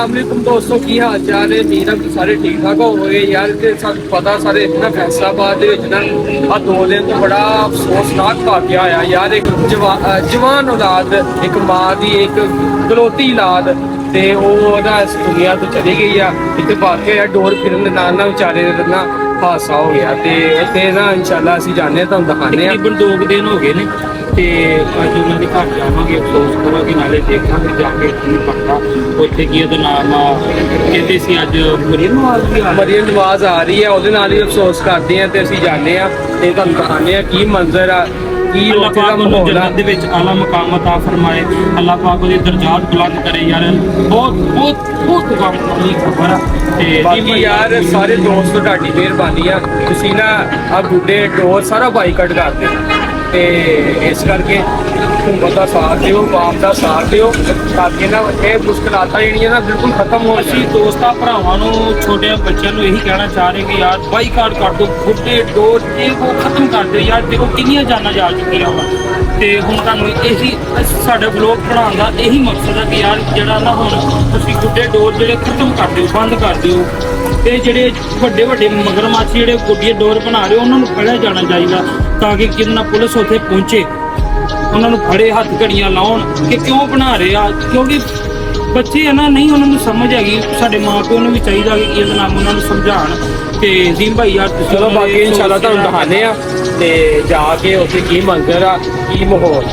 अस्सलाम वालेकुम दोस्तों, की हाल चाल है? उम्मीद है सारे ठीक ठाक होवे यार। ते सानू पता सारे इतना फैसलाबाद दे विच ना आ 2 दिन तो बड़ा अफसोसनाक वाकया आया यार। एक जवान औलाद, एक माँ दी एक गलोती औलाद ते ओह ना इस दुनिया तो चली गई आ। इत्थे वाकया यार डोर फिरन दे नाल ना बेचारे दे ना हादसा हो गया ते इत्थे ना इंशाल्लाह ਅਸੀਂ जाने ਤੁਹਾਨੂੰ दिखाने आ। तकरीबन 2 दिन हो गए ने ਤੇ ਅੱਜ ਉਹਨਾਂ ਦੇ ਘਰ ਜਾਵਾਂਗੇ, ਅਫਸੋਸ ਕਰਾਂਗੇ, ਨਾਲੇ ਦੇਖਾਂਗੇ ਜਾ ਕੇ ਕੀ ਪੱਕਾ ਉੱਥੇ ਕੀ ਉਹਦਾ ਨਾਮ ਆ। ਕਹਿੰਦੇ ਸੀ ਅੱਜ ਮਰੀਮ ਨਵਾਜ਼ ਦੀ ਮਰੀਮ ਨਵਾਜ਼ ਆ ਰਹੀ ਹੈ, ਉਹਦੇ ਨਾਲ ਹੀ ਅਫਸੋਸ ਕਰਦੇ ਆ ਤੇ ਅਸੀਂ ਜਾਣੇ ਆ ਤੇ ਤੁਹਾਨੂੰ ਦਿਖਾਣੇ ਆ ਕੀ ਮੰਜ਼ਰ ਆ, ਕੀ ਅੱਲਾਹ ਉੱਥੇ ਦਾ ਪਾਕ ਉਹਨੂੰ ਮਾਹੌਲ ਆ। ਜੰਨਤ ਦੇ ਵਿੱਚ ਆਲਾ ਮਕਾਮ ਅਤਾ ਫਰਮਾਏ। ਅੱਲਾਹ ਪਾਕ ਉਹਦੇ ਦਰਜਾਤ ਬੁਲੰਦ ਕਰੇ ਯਾਰ। ਬਹੁਤ ਬਹੁਤ ਬਹੁਤ ਗਮ ਵਾਲੀ ਖਬਰ ਆ। ਤੇ ਬਾਕੀ ਯਾਰ ਸਾਰੇ ਦੋਸਤੋ ਤੁਹਾਡੀ ਮਿਹਰਬਾਨੀ ਆ, ਤੁਸੀਂ ਨਾ ਆ ਬੁੱਢੇ ਡੋਰ ਸਾਰਾ ਬਾਈਕਾਟ ਕਰਦੇ ਤੇ ਇਸ ਕਰਕੇ ਹੁਕੂਮਤ ਦਾ ਸਾਥ ਦਿਓ, ਬਾਪ ਦਾ ਸਾਥ ਦਿਓ ਤਾਂ ਕਿ ਨਾ ਇਹ ਮੁਸ਼ਕਲਾਤਾਂ ਜਿਹੜੀਆਂ ਨਾ ਬਿਲਕੁਲ ਖਤਮ ਹੋ ਅਸੀਂ ਦੋਸਤਾਂ ਭਰਾਵਾਂ ਨੂੰ, ਛੋਟੇ ਬੱਚਿਆਂ ਨੂੰ ਇਹੀ ਕਹਿਣਾ ਚਾਹ ਰਹੇ ਕਿ ਯਾਰ ਬਾਈਕਾਟ ਕਰ ਦਿਓ, ਬੁੱਢੇ ਡੋਰ ਇਹ ਉਹ ਖਤਮ ਕਰ ਦਿਓ ਯਾਰ। ਦੇਖੋ ਕਿੰਨੀਆਂ ਜਾਨਾਂ ਜਾ ਚੁੱਕੀਆਂ ਵਾ ਤੇ ਹੁਣ ਤੁਹਾਨੂੰ ਇਹੀ ਸਾਡੇ ਵਲੋਗ ਬਣਾਉਣ ਦਾ ਇਹੀ ਮਕਸਦ ਹੈ ਕਿ ਯਾਰ ਜਿਹੜਾ ਨਾ ਹੁਣ ਤੁਸੀਂ ਗੁੱਡੇ ਡੋਰ ਜਿਹੜੇ ਖਤਮ ਕਰ ਦਿਓ, ਬੰਦ ਕਰ ਦਿਓ। ਤੇ ਜਿਹੜੇ ਵੱਡੇ ਵੱਡੇ ਮਗਰਮੱਛ ਜਿਹੜੇ ਗੁੱਡੀਏ ਡੋਰ ਬਣਾ ਰਹੇ ਉਹਨਾਂ ਨੂੰ ਫੜਿਆ ਜਾਣਾ ਚਾਹੀਦਾ ਤਾਂ ਕਿ ਕਿੰਨਾ ਪੁਲਿਸ ਉੱਥੇ ਪਹੁੰਚੇ, ਉਹਨਾਂ ਨੂੰ ਫੜੇ ਹੱਥ ਘੜੀਆਂ ਲਾਉਣ ਕਿ ਕਿਉਂ ਬਣਾ ਰਹੇ ਆ। ਕਿਉਂਕਿ ਬੱਚੇ ਆ ਨਾ, ਨਹੀਂ ਉਹਨਾਂ ਨੂੰ ਸਮਝ ਹੈਗੀ। ਸਾਡੇ ਮਾਂ ਪਿਓ ਨੂੰ ਵੀ ਚਾਹੀਦਾ ਕਿ ਇਹਦੇ ਨਾਲ ਉਹਨਾਂ ਨੂੰ ਸਮਝਾਉਣ ਤੇ ਜ਼ੀਮ ਭਾਈ ਯਾਰ ਤੁਸੀਂ ਚਲੋ ਬਾਕੀ ਇਨਸ਼ਾਅੱਲਾ ਤੁਹਾਨੂੰ ਦਿਖਾਣੇ ਆ ਤੇ ਜਾ ਕੇ ਉੱਥੇ ਕੀ ਮੰਜ਼ਰ ਆ, ਕੀ ਮਾਹੌਲ।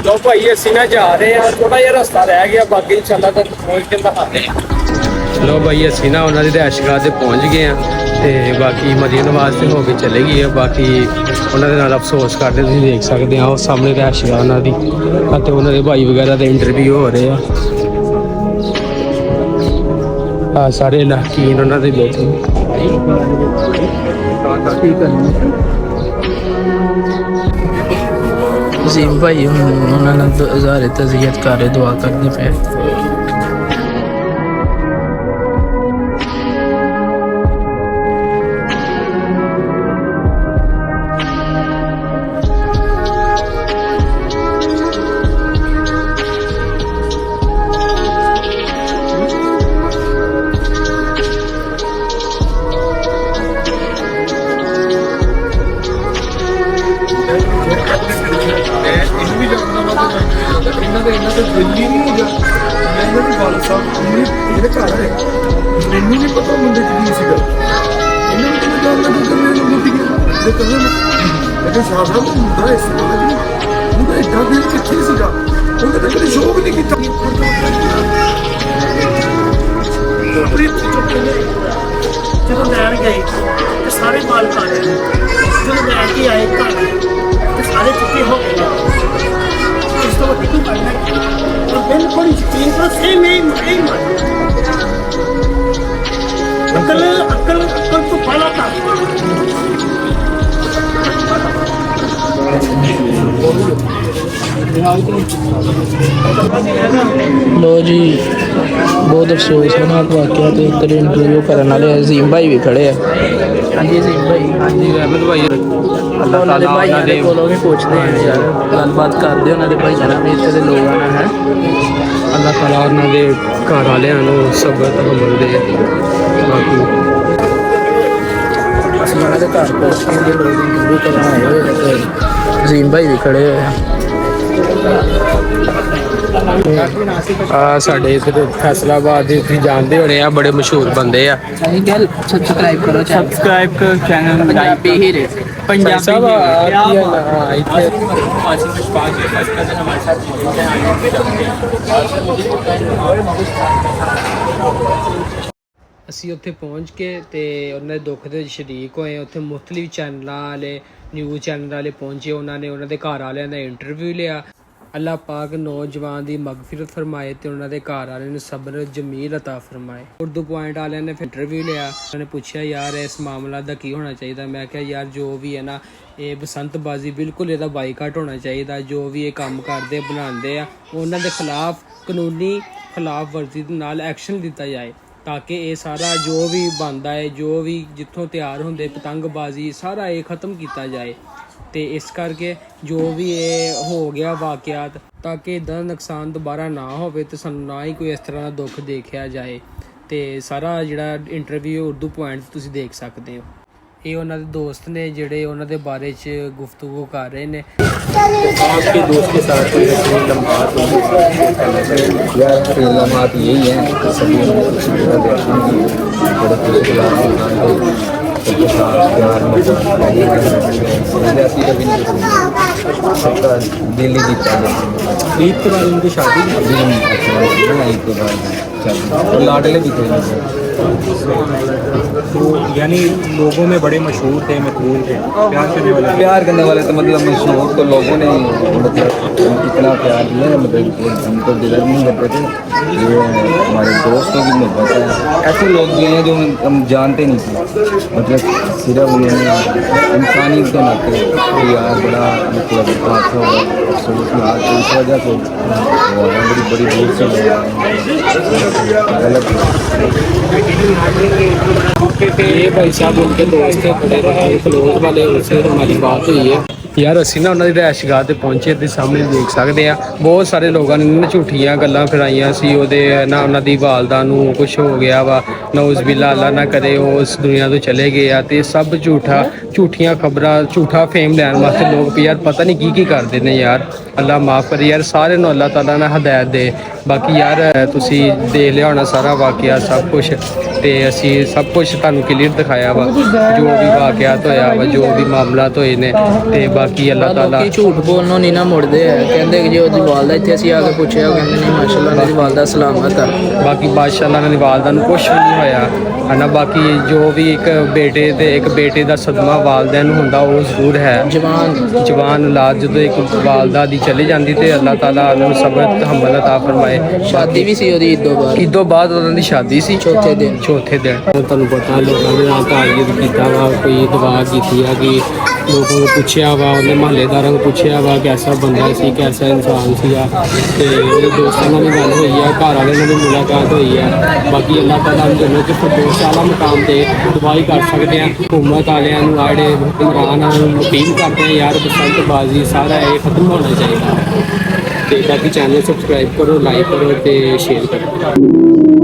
ਲੋ ਭਾਈ ਅਸੀਂ ਨਾ ਜਾ ਰਹੇ ਆ, ਥੋੜਾ ਜਿਹਾ ਰਸਤਾ ਰਹਿ ਗਿਆ, ਬਾਕੀ ਇਨਸ਼ਾਅੱਲਾ ਤੁਹਾਨੂੰ ਪਹੁੰਚ ਕੇ ਦਿਖਾਣੇ ਆ। ਲੋ ਭਾਈ ਅਸੀਂ ਨਾ ਉਹਨਾਂ ਦੀ ਰਿਹਾਇਸ਼ਗਾਹ ਤੇ ਪਹੁੰਚ ਗਏ ਆ ਤੇ ਬਾਕੀ ਮਰੀਮ ਨਵਾਜ਼ ਤੇ ਹੋ ਕੇ ਚਲੇ ਗਈ ਆ। ਬਾਕੀ ਉਹਨਾਂ ਦੇ ਨਾਲ ਅਫਸੋਸ ਕਰਦੇ ਤੁਸੀਂ ਦੇਖ ਸਕਦੇ ਆ, ਉਹ ਸਾਹਮਣੇ ਰਿਹਾਇਸ਼ਗਾਹ ਉਹਨਾਂ ਦੀ ਅਤੇ ਉਹਨਾਂ ਦੇ ਭਾਈ ਵਗੈਰਾ ਦੇ ਇੰਟਰਵਿਊ ਹੋ ਰਹੇ ਆ ਸਾਰੇ ਲਾਕੀਨ ਉਹਨਾਂ ਦੇ ਬੈਠੇ ਜ਼ੀਮ ਭਾਈ ਉਹਨਾਂ ਨਾਲ ਜ਼ਾਰੇ ਤਜ਼ੀਅਤ ਕਰ ਰਹੇ, ਦੁਆ ਕਰਦੇ ਪਏ। ਇਹਨਾਂ ਦਾ ਦਿੱਲੀ ਨਹੀਂ ਹੈਗਾ, ਇਹਨਾਂ ਦੀ ਗੱਲ ਸਾਹਿਬ ਇਹਦੇ ਘਰ ਹੈ। ਮੈਨੂੰ ਨਹੀਂ ਪਤਾ ਮੁੰਡੇ ਚ ਕੀ ਸੀਗਾ, ਇਹਨਾਂ ਨੂੰ ਕਿਹਨੇ ਜਾਣਦਾ ਕਿ ਕਰਨੇ ਨੂੰ ਮੁੱਦੀ ਗਿਆ ਜੇ ਕਰਨੇ ਲੇਕਿਨ ਸਾਹਮਣਾ ਮੁੰਡਾ ਇਸ ਤਰ੍ਹਾਂ ਦੀ ਮੁੰਡਾ ਇੱਦਾਂ ਦਿਲ ਕਿੱਥੇ ਸੀਗਾ, ਉਹਨੇ ਤਾਂ ਕਦੇ ਸ਼ੋਅ ਵੀ ਨਹੀਂ ਕੀਤਾ। ਜਦੋਂ ਲੈਣ ਗਏ ਤੇ ਸਾਰੇ ਮਾਲ ਖਾ ਲਏ, ਜਦੋਂ ਲੈ ਕੇ ਆਏ ਘਰ ਤੇ ਸਾਰੇ ਚੁੱਕੇ ਹੋ ਗਏ। ਇਸ ਤੋਂ ਵੱਡੀ ਕੋਈ ਗੱਲ ਨਹੀਂ, ਪਰ ਬਿਲਕੁਲ ਯਕੀਨ ਤਾਂ ਸੇਮ ਹੀ ਅਕਲ ਤੋਂ ਬਾਲਾ ਕਰ। ਲੋ ਜੀ ਬਹੁਤ ਅਫਸੋਸਨਾਕ ਵਾਕਿਆ ਤੇ ਇੱਧਰ ਇੰਟਰਵਿਊ ਕਰਨ ਵਾਲੇ ਅਜ਼ੀਮ ਭਾਈ ਵੀ ਖੜੇ ਆ। ਹਾਂਜੀ ਅਜ਼ੀਮ ਭਾਈ। ਹਾਂਜੀ ਰਹਿਮਤ ਭਾਈ, ਉਹਨਾਂ ਦੇ ਭਾਈਆਂ ਦੇ ਕੋਲੋਂ ਵੀ ਪੁੱਛਦੇ ਆ ਯਾਰ, ਗੱਲਬਾਤ ਕਰਦੇ ਉਹਨਾਂ ਦੇ ਭਾਈਆਂ ਨਾਲ ਵੀ, ਇੱਥੇ ਦੇ ਲੋਕਾਂ ਨਾਲ ਹੈ। ਅੱਲਾਹ ਤਾਲਾ ਉਹਨਾਂ ਦੇ ਘਰ ਵਾਲਿਆਂ ਨੂੰ ਸਬਰ ਤਹਮਲ ਦੇ। ਬਾਕੀ ਅਸੀਂ ਉਹਨਾਂ ਦੇ ਘਰ ਪਹੁੰਚ ਕੇ ਦੇ ਲੋਕ ਇੰਟਰਵਿਊ ਕਰਨ ਆਏ ਹੋਏ ਆ ਤੇ ਅਜ਼ੀਮ ਭਾਈ ਵੀ ਖੜੇ ਹੋਏ ਆ। ਆ ਸਾਡੇ ਇੱਥੇ ਫੈਸਲਾਬਾਦ ਦੇ ਤੁਸੀਂ ਜਾਣਦੇ ਹੋਣੇ ਆ, ਬੜੇ ਮਸ਼ਹੂਰ ਬੰਦੇ ਆ। ਸਹੀ ਗੱਲ, ਸਬਸਕ੍ਰਾइब करो ਸਬਸਕ੍ਰਾਈਬ ਕਰੋ ਚੈਨਲ पंजाबी हीरे। पंजाबी साहब ਅਸੀਂ ਉੱਥੇ ਪਹੁੰਚ ਕੇ ਤੇ ਉਹਨਾਂ ਦੇ ਦੁੱਖ ਦੇ ਸ਼ਰੀਕ ਹੋਏ। ਉੱਥੇ ਮੁਖਤਲਿਫ ਚੈਨਲਾਂ ਵਾਲੇ, ਨਿਊਜ਼ ਚੈਨਲ ਵਾਲੇ ਪਹੁੰਚੇ, ਉਹਨਾਂ ਨੇ ਉਹਨਾਂ ਦੇ ਘਰ ਵਾਲਿਆਂ ਦਾ ਇੰਟਰਵਿਊ ਲਿਆ। ਅੱਲਾਹ ਪਾਕ ਨੌਜਵਾਨ ਦੀ ਮਗਫਿਰਤ ਫਰਮਾਏ ਤੇ ਉਹਨਾਂ ਦੇ ਘਰ ਵਾਲਿਆਂ ਨੂੰ ਸਬਰ ਜਮੀਲ ਅਤਾ ਫਰਮਾਏ। ਉਰਦੂ ਪੁਆਇੰਟ ਵਾਲਿਆਂ ਨੇ ਇੰਟਰਵਿਊ ਲਿਆ, ਉਹਨਾਂ ਨੇ ਪੁੱਛਿਆ ਯਾਰ ਇਸ ਮਾਮਲਾ ਦਾ ਕੀ ਹੋਣਾ ਚਾਹੀਦਾ। ਮੈਂ ਕਿਹਾ ਯਾਰ ਜੋ ਵੀ ਹੈ ਨਾ, ਇਹ ਬਸੰਤਬਾਜ਼ੀ ਬਿਲਕੁਲ ਇਹਦਾ ਬਾਈਕਾਟ ਹੋਣਾ ਚਾਹੀਦਾ। ਜੋ ਵੀ ਇਹ ਕੰਮ ਕਰਦੇ ਬਣਾਉਂਦੇ ਆ ਉਹਨਾਂ ਦੇ ਖਿਲਾਫ ਕਾਨੂੰਨੀ ਖਿਲਾਫ ਵਰਜ਼ੀ ਦੇ ਨਾਲ ਐਕਸ਼ਨ ਦਿੱਤਾ ਜਾਏ ਤਾਂ ਕਿ ਇਹ ਸਾਰਾ ਜੋ ਵੀ ਬਣਦਾ ਹੈ, ਜੋ ਵੀ ਜਿੱਥੋਂ ਤਿਆਰ ਹੁੰਦੇ ਪਤੰਗਬਾਜ਼ੀ, ਸਾਰਾ ਇਹ ਖਤਮ ਕੀਤਾ ਜਾਏ। ਤੇ ਇਸ ਕਰਕੇ ਜੋ ਵੀ ਇਹ ਹੋ ਗਿਆ ਵਾਕਿਆਤ, ਤਾਂ ਕਿ ਇਦਾਂ ਦਾ ਨੁਕਸਾਨ ਦੁਬਾਰਾ ਨਾ ਹੋਵੇ ਤੇ ਸਾਨੂੰ ਨਾ ਹੀ ਕੋਈ ਇਸ ਤਰ੍ਹਾਂ ਦਾ ਦੁੱਖ ਦੇਖਿਆ ਜਾਏ। ਤੇ ਸਾਰਾ ਜਿਹੜਾ ਇੰਟਰਵਿਊ ਉਰਦੂ ਪੁਆਇੰਟ ਤੁਸੀਂ ਦੇਖ ਸਕਦੇ ਹੋ। ਇਹ ਉਹਨਾਂ ਦੇ ਦੋਸਤ ਨੇ ਜਿਹੜੇ ਉਹਨਾਂ ਦੇ ਬਾਰੇ 'ਚ ਗੁਫ਼ਤਗੂ ਕਰ ਰਹੇ ਨੇ। आपके दोस्त के साथ कोई ऐसे लम्हात यार लम्हात यही है कि सभी बड़े सबके साथ प्यार ऐसी कभी नहीं सबका दिल ही जीता है। ईद के बाद उनकी शादी ईद के बाद और लाडले भी थे तो यानी लोगों में बड़े मशहूर थे, मकबूल थे, प्यार करने वाले तो मतलब मशहूर तो लोगों ने मतलब इतना प्यार दिया है, मतलब हम तो डिजर्व नहीं करते थे। ये हमारे दोस्तों की मोहब्बत है। ऐसे लोग भी हैं जो हम जानते नहीं थे, मतलब सिर्फ उन्होंने इंसानियत के नाते तो यार बड़ा मतलब बात हो अफसोस में आज इस वजह से बड़ी बड़ी दूर से गलत ये भाई साहब उनके दोस्त थे बड़े क्लोज वाले, उनसे हमारी बात हुई है। ਯਾਰ ਅਸੀਂ ਨਾ ਉਹਨਾਂ ਦੀ ਰਿਹਾਇਸ਼ਗਾਹ ਤੇ ਪਹੁੰਚੇ ਤੇ ਸਾਹਮਣੇ ਦੇਖ ਸਕਦੇ ਆ ਬਹੁਤ ਸਾਰੇ ਲੋਕਾਂ ਨੇ ਇਹਨਾਂ ਝੂਠੀਆਂ ਗੱਲਾਂ ਫੈਲਾਈਆਂ ਸੀ ਉਹਦੇ ਨਾ ਉਹਨਾਂ ਦੀ ਵਾਲਦਾ ਨੂੰ ਕੁਝ ਹੋ ਗਿਆ ਵਾ, ਨੌਜ਼ ਬਿੱਲਾ ਅੱਲਾ ਨਾ ਕਰੇ ਉਹ ਇਸ ਦੁਨੀਆ ਤੋਂ ਚਲੇ ਗਏ ਆ। ਤੇ ਸਭ ਝੂਠੀਆਂ ਖਬਰਾਂ, ਝੂਠਾ ਫੇਮ ਲੈਣ ਵਾਸਤੇ ਲੋਕ ਯਾਰ ਪਤਾ ਨਹੀਂ ਕੀ ਕਰਦੇ ਨੇ ਯਾਰ। ਅੱਲਾ ਮਾਫ ਕਰੇ ਯਾਰ ਸਾਰਿਆਂ ਨੂੰ, ਅੱਲਾ ਤਾਲਾ ਨਾਲ ਹਦਾਇਤ ਦੇ। ਬਾਕੀ ਯਾਰ ਤੁਸੀਂ ਦੇਖ ਲਿਆ ਹੋਣਾ ਸਾਰਾ ਵਾਕਿਆ ਸਭ ਕੁਝ, ਤੇ ਅਸੀਂ ਸਭ ਕੁਝ ਤੁਹਾਨੂੰ ਕਲੀਅਰ ਦਿਖਾਇਆ ਵਾ ਜੋ ਵੀ ਵਾਕਿਆਤ ਹੋਇਆ ਵਾ, ਜੋ ਵੀ ਮਾਮਲਾਤ ਹੋਏ ਨੇ। ਤੇ ਬਾਕੀ ਅੱਲਾਹ ਤਾਲਾ ਲੋਕੀ ਝੂਠ ਬੋਲਣੋਂ ਨਹੀਂ ਨਾ ਮੁੜਦੇ ਹੈ, ਕਹਿੰਦੇ ਕਿ ਜੇ ਉਹਦੀ ਵਾਲਦਾ ਇੱਥੇ ਅਸੀਂ ਆ ਕੇ ਪੁੱਛਿਆ ਉਹ ਕਹਿੰਦੇ ਨਹੀਂ ਮਾਸ਼ਾਅੱਲਾ ਮੇਰੀ ਵਾਲਦਾ ਸਲਾਮਤ ਆ। ਬਾਕੀ ਬਾਦਸ਼ਾਹ ਅੱਲਾਹ ਦੀ ਵਾਲਦਾ ਨੂੰ ਕੁਛ ਵੀ ਨਹੀਂ ਹੋਇਆ ਹੈ ਨਾ। ਬਾਕੀ ਜੋ ਵੀ ਇੱਕ ਬੇਟੇ ਦਾ ਸਦਮਾ ਵਾਲਦਿਆਂ ਨੂੰ ਹੁੰਦਾ ਉਹ ਜ਼ਰੂਰ ਹੈ। ਜਵਾਨ ਔਲਾਦ ਜਦੋਂ ਇੱਕ ਵਾਲਦਾ ਦੀ ਚਲੀ ਜਾਂਦੀ ਤੇ ਅੱਲਾਹ ਤਾਲਾ ਉਹਨਾਂ ਨੂੰ ਸਬਰ ਤਹੱਮਲ ਅਤਾ ਫਰਮਾਏ। ਸ਼ਾਦੀ ਵੀ ਸੀ ਉਹਦੀ ਈਦੋਂ ਬਾਅਦ ਉਹਨਾਂ ਦੀ ਸ਼ਾਦੀ ਸੀ ਚੌਥੇ ਦਿਨ। ਤੁਹਾਨੂੰ ਪਤਾ ਲੋਕਾਂ ਦੇ ਨਾਲ ਤਾਰੀਫ ਕੀਤਾ ਵਾ, ਕੋਈ ਦੁਆ ਕੀਤੀ ਆ ਕਿ ਲੋਕਾਂ ਨੂੰ ਪੁੱਛਿਆ ਵਾ, ਉਹਨੇ ਮਹੱਲੇਦਾਰਾਂ ਨੂੰ ਪੁੱਛਿਆ ਵਾ ਕੈਸਾ ਬੰਦਾ ਸੀ, ਕੈਸਾ ਇਨਸਾਨ ਸੀਗਾ। ਤੇ ਉਹਦੇ ਦੋਸਤਾਂ ਨਾਲ ਵੀ ਗੱਲ ਹੋਈ ਆ, ਘਰ ਵਾਲਿਆਂ ਨਾਲ ਵੀ ਮੁਲਾਕਾਤ ਹੋਈ ਆ। ਬਾਕੀ ਅੱਲਾਹ ਤਾਲਾ ਨੂੰ ਜੰਨਤ ਦੇ ਫਿਰਦੌਸ ਆਲਾ ਮੁਕਾਮ ਤੇ ਦੁਆ ਹੀ ਕਰ ਸਕਦੇ ਆ। ਹੁਕੂਮਤ ਵਾਲਿਆਂ ਨੂੰ ਆੜੇ ਹੁਕਮਰਾਨ ਨੂੰ ਅਪੀਲ ਕਰਦੇ ਆ ਯਾਰ ਬਸੰਤਬਾਜ਼ੀ ਸਾਰਾ ਇਹ ਖਤਮ ਹੋਣਾ ਚਾਹੀਦਾ। ਤੇ ਬਾਕੀ ਚੈਨਲ ਸਬਸਕ੍ਰਾਈਬ ਕਰੋ, ਲਾਈਕ ਕਰੋ ਤੇ ਸ਼ੇਅਰ ਕਰੋ।